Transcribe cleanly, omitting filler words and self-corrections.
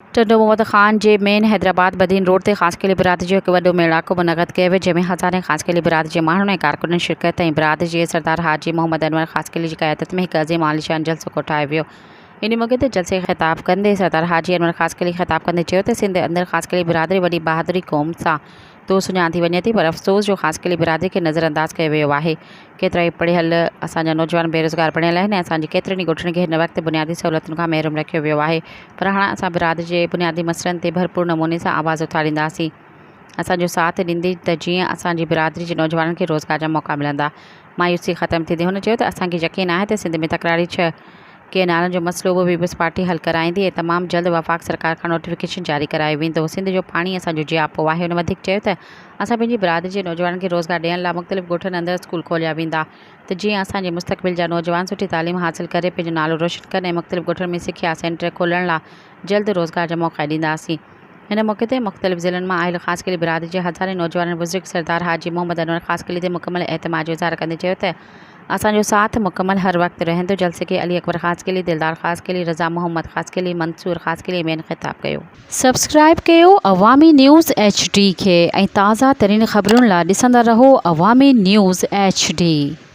टंडो मोहम्मद ख़ान जे main Hyderabad Badin road ते ख़ासि क़िले बिरादरी जो हिकु वॾो मेड़ाको मुनक़द कयो वियो, जंहिंमें हज़ारे ख़ासि क़िले बिरादरी जे माण्हुनि ऐं कारकुननि शिरकत ऐं बिरादरी जे सरदार हाजी मोहम्मद अनवर ख़ासि क़िले जी क़यादत में हिकु अज़ीम आलीशान जलसो कोठायो वियो। इन मौक़े ते जलसे खे ख़िताब कंदे सरदार हाजी अनवर ख़ासि क़िले खे ख़िताब कंदे चयो त सिंध अंदरि ख़ासि क़िले बिरादरी वॾी बहादुरी क़ौम सां तो सुञाती वञे थी, पर अफ़सोस जो ख़ासि क़िले बिरादरी खे नज़रअंदाज़ कयो वियो आहे। केतिरा ई पढ़ियल असांजा नौजवान बेरोज़गार बणियल आहिनि ऐं असांजे केतिरनि ई ॻोठनि खे हिन वक़्तु बुनियादी सहूलियतुनि खां महरूम रखियो वियो आहे, पर हाणे असां बिरादरी जे बुनियादी मसइलनि ते भरपूर नमूने सां आवाज़ उथारींदासीं। असांजो साथ ॾींदी त जीअं असांजी बिरादरी जे नौजवाननि खे रोज़गार जा मौक़ा मिलंदा। मायूसी ख़तमु थींदे हुन चयो त असांखे यकीन आहे त सिंध में तकरारी 6 केनालनि जो मसइलो बि पीपल्स पार्टी हल कराईंदी ऐं तमामु जल्द वफ़ाक़ सरकार खां नोटिफिकेशन जारी करायो वेंदो। सिंध जो पाणी असांजो जियापो आहे। हुन वधीक चयो त असां पंहिंजी बिरादरी जे नौजवाननि खे रोज़गार ॾियण लाइ मुख़्तलिफ़ ॻोठनि अंदरि स्कूल खोलिया वेंदा, त जीअं असांजे मुस्तक़बिल जा नौजवान सुठी तालीम हासिल करे पंहिंजो नालो रोशन कनि ऐं मुख़्तलिफ़ ॻोठनि में सिखिया सेंटर खोलण लाइ जल्द रोज़गार जा मौक़ा ॾींदासीं। हिन मौक़े ते मुख़्तलिफ़ ज़िलनि मां आयल ख़ासि क़िले बिरादरी जे हज़ारे नौजवाननि बुज़ुर्ग सरदार हाजी मोहम्मद अनवर ख़ासि क़िले ते मुकमल एतमाद जो इज़हार कंदे चयो त असांजो साथ मुकमल हर वक़्तु रहंदो। जलसे खे अली अकबर ख़ासि क़िले, दिलदार ख़ासि क़िले, रज़ा मोहम्मद ख़ासि क़िले, मंसूर ख़ासि क़िले में ख़िताब कयो। सब्सक्राइब कयो अवामी न्यूज़ HD खे ऐं ताज़ा तरीन ख़बरुनि लाइ ॾिसंदा रहो अवामी न्यूज़ HD।